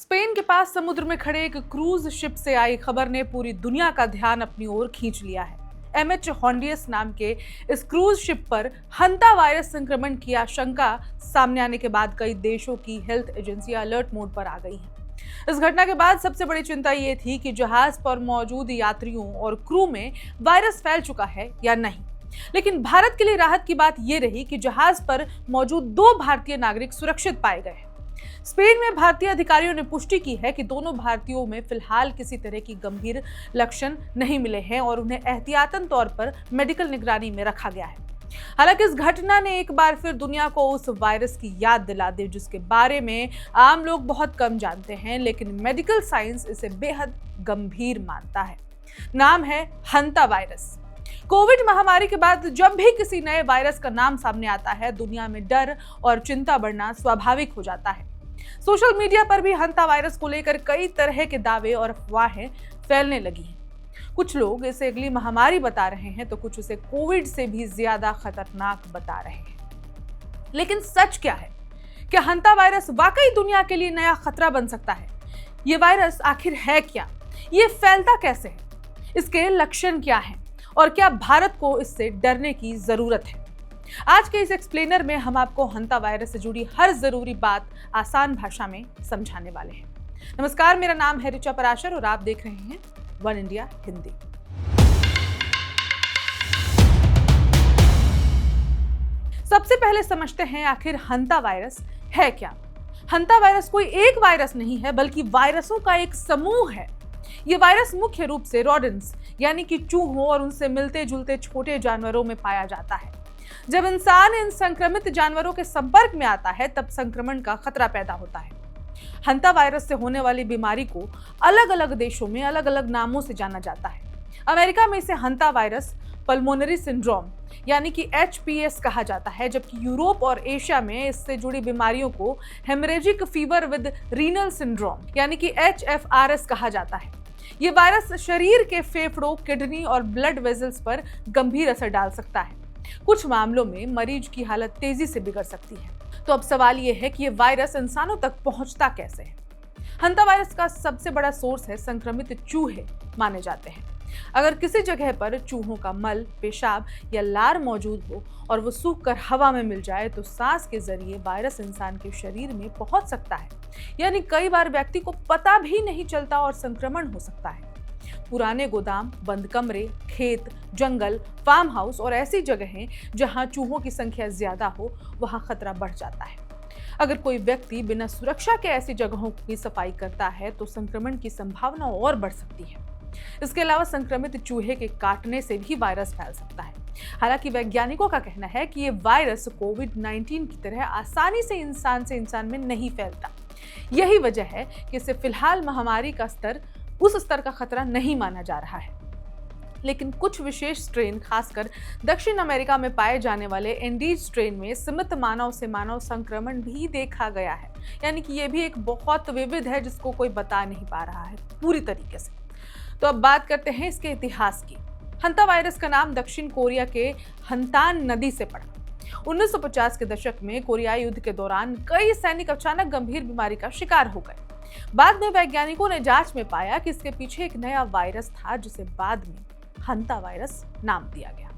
Spain के पास समुद्र में खड़े एक क्रूज शिप से आई खबर ने पूरी दुनिया का ध्यान अपनी ओर खींच लिया है। एमएच हॉन्डियस नाम के इस क्रूज शिप पर हंता वायरस संक्रमण की आशंका सामने आने के बाद कई देशों की हेल्थ एजेंसियां अलर्ट मोड पर आ गई हैं। इस घटना के बाद सबसे बड़ी चिंता ये थी कि जहाज पर मौजूद यात्रियों और क्रू में वायरस फैल चुका है या नहीं। लेकिन भारत के लिए राहत की बात यह रही कि जहाज पर मौजूद 2 भारतीय नागरिक सुरक्षित पाए गए हैं। स्पेन में भारतीय अधिकारियों ने पुष्टि की है कि दोनों भारतीयों में फिलहाल किसी तरह की गंभीर लक्षण नहीं मिले हैं और उन्हें एहतियातन तौर पर मेडिकल निगरानी में रखा गया है। हालांकि इस घटना ने एक बार फिर दुनिया को उस वायरस की याद दिला दी जिसके बारे में आम लोग बहुत कम जानते हैं, लेकिन मेडिकल साइंस इसे बेहद गंभीर मानता है। नाम है हंता वायरस। कोविड महामारी के बाद जब भी किसी नए वायरस का नाम सामने आता है, दुनिया में डर और चिंता बढ़ना स्वाभाविक हो जाता है। सोशल मीडिया पर भी हंता वायरस को लेकर कई तरह के दावे और अफवाहें फैलने लगी हैं। कुछ लोग इसे अगली महामारी बता रहे हैं तो कुछ उसे कोविड से भी ज्यादा खतरनाक बता रहे हैं। लेकिन सच क्या है? क्या हंता वायरस वाकई दुनिया के लिए नया खतरा बन सकता है? ये वायरस आखिर है क्या? ये फैलता कैसे है? इसके लक्षण क्या हैं? और क्या भारत को इससे डरने की जरूरत है? आज के इस एक्सप्लेनर में हम आपको हंता वायरस से जुड़ी हर जरूरी बात आसान भाषा में समझाने वाले हैं। नमस्कार, मेरा नाम है ऋचा पराशर और आप देख रहे हैं वन इंडिया हिंदी। सबसे पहले समझते हैं आखिर हंता वायरस है क्या। हंता वायरस कोई एक वायरस नहीं है बल्कि वायरसों का एक समूह है। ये वायरस मुख्य रूप से रोडेंट्स यानी कि चूहों और उनसे मिलते जुलते छोटे जानवरों में पाया जाता है। जब इंसान इन संक्रमित जानवरों के संपर्क में आता है तब संक्रमण का खतरा पैदा होता है। हंता वायरस से होने वाली बीमारी को अलग अलग देशों में अलग अलग नामों से जाना जाता है। अमेरिका में इसे हंता वायरस पल्मोनरी सिंड्रोम यानी कि HPS कहा जाता है, जबकि यूरोप और एशिया में इससे जुड़ी बीमारियों को haemorrhagic fever with renal syndrome यानी कि HFRS कहा जाता है। ये वायरस शरीर के फेफड़ों, किडनी और ब्लड वेजल्स पर गंभीर असर डाल सकता है। कुछ मामलों में मरीज की हालत तेजी से बिगड़ सकती है। तो अब सवाल यह है कि ये वायरस इंसानों तक पहुंचता कैसे है? हंता वायरस का सबसे बड़ा सोर्स है संक्रमित चूहे माने जाते हैं। अगर किसी जगह पर चूहों का मल, पेशाब या लार मौजूद हो और वो सूखकर हवा में मिल जाए तो सांस के जरिए वायरस इंसान के शरीर में पहुंच सकता है। यानी कई बार व्यक्ति को पता भी नहीं चलता और संक्रमण हो सकता है। पुराने गोदाम, बंद कमरे, खेत, जंगल, फार्म हाउस और ऐसी जगहें जहां चूहों की संख्या ज्यादा हो, वहां खतरा बढ़ जाता है। अगर कोई व्यक्ति बिना सुरक्षा के ऐसी जगहों की सफाई करता है तो संक्रमण की संभावना और बढ़ सकती है। इसके अलावा संक्रमित चूहे के काटने से भी वायरस फैल सकता है। हालांकि वैज्ञानिकों का कहना है कि ये वायरस कोविड-19 की तरह आसानी से इंसान में नहीं फैलता। यही वजह है कि इसे फिलहाल महामारी का उस स्तर का खतरा नहीं माना जा रहा है। लेकिन कुछ विशेष स्ट्रेन, खासकर दक्षिण अमेरिका में पाए जाने वाले एंडीज स्ट्रेन में सीमित मानव से मानव संक्रमण भी देखा गया है। यानी कि यह भी एक बहुत विविध है जिसको कोई बता नहीं पा रहा है पूरी तरीके से। तो अब बात करते हैं इसके इतिहास की। हंता वायरस का नाम दक्षिण कोरिया के हंतान नदी से पड़ा। 1950 के दशक में कोरियाई युद्ध के दौरान कई सैनिक अचानक गंभीर बीमारी का शिकार हो गए। बाद में वैज्ञानिकों ने जांच में पाया कि इसके पीछे एक नया वायरस था जिसे बाद में हंता वायरस नाम दिया गया।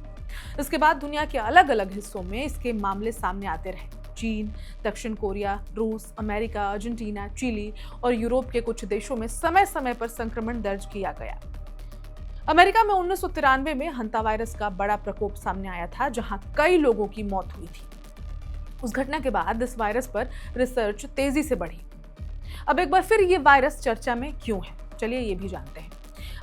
इसके बाद दुनिया के अलग अलग हिस्सों में इसके मामले सामने आते रहे। चीन, दक्षिण कोरिया, रूस, अमेरिका, अर्जेंटीना, चिली और यूरोप के कुछ देशों में समय समय पर संक्रमण दर्ज किया गया। अमेरिका में 1993 में हंता वायरस का बड़ा प्रकोप सामने आया था जहां कई लोगों की मौत हुई थी। उस घटना के बाद इस वायरस पर रिसर्च तेजी से बढ़ी। अब एक बार फिर ये वायरस चर्चा में क्यों है, चलिए ये भी जानते हैं।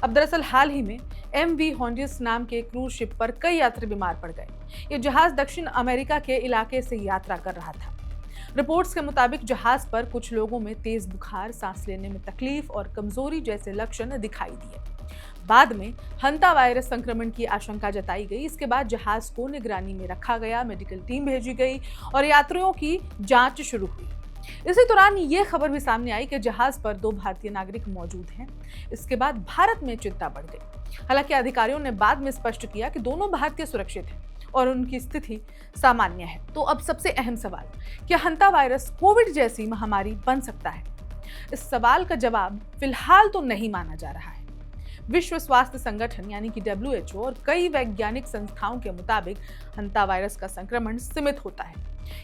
अब दरअसल हाल ही में MV हॉन्डियस नाम के क्रूज शिप पर कई यात्री बीमार पड़ गए। ये जहाज दक्षिण अमेरिका के इलाके से यात्रा कर रहा था। रिपोर्ट्स के मुताबिक जहाज पर कुछ लोगों में तेज बुखार, सांस लेने में तकलीफ और कमजोरी जैसे लक्षण दिखाई दिए। बाद में हंता वायरस संक्रमण की आशंका जताई गई। इसके बाद जहाज को निगरानी में रखा गया, मेडिकल टीम भेजी गई और यात्रियों की जांच शुरू हुई। इसी दौरान ये खबर भी सामने आई कि जहाज पर 2 भारतीय नागरिक मौजूद हैं। इसके बाद भारत में चिंता बढ़ गई। हालांकि अधिकारियों ने बाद में स्पष्ट किया कि दोनों भारतीय सुरक्षित हैं और उनकी स्थिति सामान्य है। तो अब सबसे अहम सवाल, क्या हंता वायरस कोविड जैसी महामारी बन सकता है? इस सवाल का जवाब फिलहाल तो नहीं माना जा रहा है। विश्व स्वास्थ्य संगठन यानी कि WHO और कई वैज्ञानिक संस्थाओं के मुताबिक हंता वायरस का संक्रमण सीमित होता है।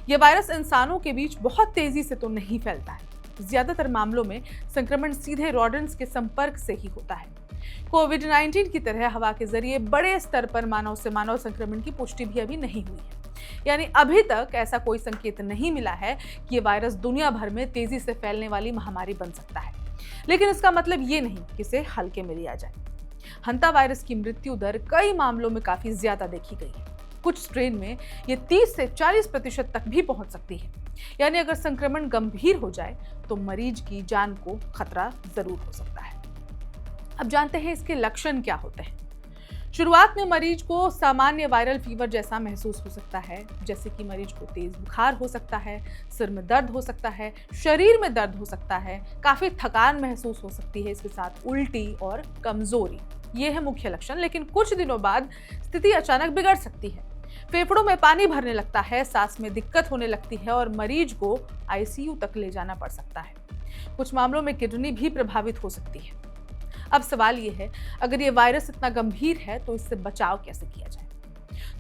यह वायरस इंसानों के बीच बहुत तेजी से तो नहीं फैलता है। ज्यादातर मामलों में संक्रमण सीधे रॉडेंट्स के संपर्क से ही होता है। कोविड-19 की तरह हवा के जरिए बड़े स्तर पर मानव से मानव संक्रमण की पुष्टि भी अभी नहीं हुई है। यानी अभी तक ऐसा कोई संकेत नहीं मिला है कि ये वायरस दुनिया भर में तेजी से फैलने वाली महामारी बन सकता है। लेकिन इसका मतलब ये नहीं कि इसे हल्के में लिया जाए। हंता वायरस की मृत्यु दर कई मामलों में काफी ज्यादा देखी गई है। कुछ स्ट्रेन में ये 30 से 40% तक भी पहुंच सकती है। यानी अगर संक्रमण गंभीर हो जाए तो मरीज की जान को खतरा जरूर हो सकता है। अब जानते हैं इसके लक्षण क्या होते हैं। शुरुआत में मरीज को सामान्य वायरल फीवर जैसा महसूस हो सकता है, जैसे कि मरीज को तेज बुखार हो सकता है, सिर में दर्द हो सकता है, शरीर में दर्द हो सकता है, काफी थकान महसूस हो सकती है, इसके साथ उल्टी और कमजोरी, ये है मुख्य लक्षण। लेकिन कुछ दिनों बाद स्थिति अचानक बिगड़ सकती है। फेफड़ों में पानी भरने लगता है, सांस में दिक्कत होने लगती है और मरीज को ICU तक ले जाना पड़ सकता है। कुछ मामलों में किडनी भी प्रभावित हो सकती है। अब सवाल ये है, अगर ये वायरस इतना गंभीर है तो इससे बचाव कैसे किया जाए?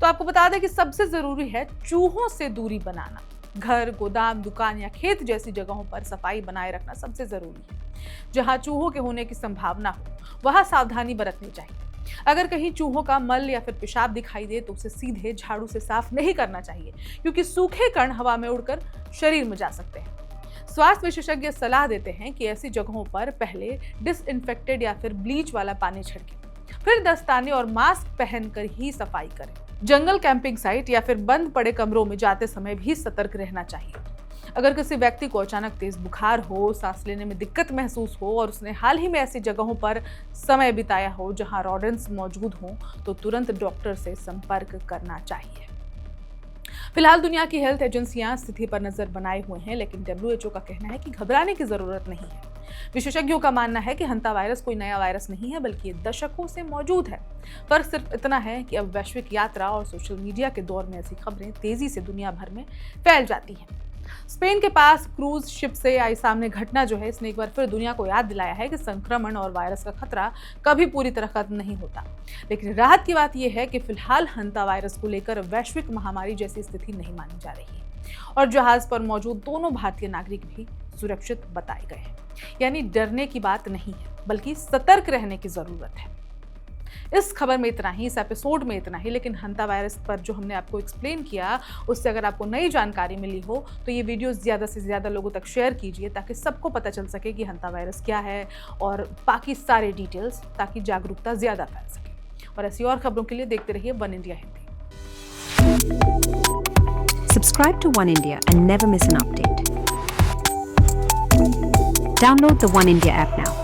तो आपको बता दें कि सबसे जरूरी है चूहों से दूरी बनाना। घर, गोदाम, दुकान या खेत जैसी जगहों पर सफाई बनाए रखना सबसे जरूरी है। जहां चूहों के होने की संभावना हो वहां सावधानी बरतनी चाहिए। अगर कहीं चूहों का मल या फिर पेशाब दिखाई दे तो उसे सीधे झाड़ू से साफ नहीं करना चाहिए, क्योंकि सूखे कण हवा में उड़कर शरीर में जा सकते हैं। स्वास्थ्य विशेषज्ञ सलाह देते हैं कि ऐसी जगहों पर पहले डिसइंफेक्टेड या फिर ब्लीच वाला पानी छिड़कें, फिर दस्ताने और मास्क पहनकर ही सफाई करें। जंगल कैंपिंग साइट या फिर बंद पड़े कमरों में जाते समय भी सतर्क रहना चाहिए। अगर किसी व्यक्ति को अचानक तेज बुखार हो, सांस लेने में दिक्कत महसूस हो और उसने हाल ही में ऐसी जगहों पर समय बिताया हो जहां रॉडेंट्स मौजूद हों, तो तुरंत डॉक्टर से संपर्क करना चाहिए। फिलहाल दुनिया की हेल्थ एजेंसियां स्थिति पर नजर बनाए हुए हैं, लेकिन WHO का कहना है कि घबराने की जरूरत नहीं है। विशेषज्ञों का मानना है कि हंता वायरस कोई नया वायरस नहीं है, बल्कि ये दशकों से मौजूद है। फर्क सिर्फ इतना है कि अब वैश्विक यात्रा और सोशल मीडिया के दौर में ऐसी खबरें तेजी से दुनिया भर में फैल जाती हैं। स्पेन के पास क्रूज शिप से आई सामने घटना जो है, इसने एक बार फिर दुनिया को याद दिलाया है कि संक्रमण और वायरस का खतरा कभी पूरी तरह खत्म नहीं होता। लेकिन राहत की बात यह है कि फिलहाल हंता वायरस को लेकर वैश्विक महामारी जैसी स्थिति नहीं मानी जा रही है और जहाज पर मौजूद दोनों भारतीय नागरिक भी सुरक्षित बताए गए हैं। यानी डरने की बात नहीं है, बल्कि सतर्क रहने की जरूरत है। इस खबर में इतना ही, इस एपिसोड में इतना ही। लेकिन हंता वायरस पर जो हमने आपको एक्सप्लेन किया, उससे अगर आपको नई जानकारी मिली हो तो ये वीडियो ज़्यादा से ज़्यादा लोगों तक शेयर कीजिए, ताकि सबको पता चल सके कि हंता वायरस क्या है और बाकी सारे डिटेल्स, ताकि जागरूकता ज़्यादा फैल सके। और ऐसी और खबरों के लिए देखते रहिए one India Hindi. Subscribe to One India and never miss an update. Download the One India app now.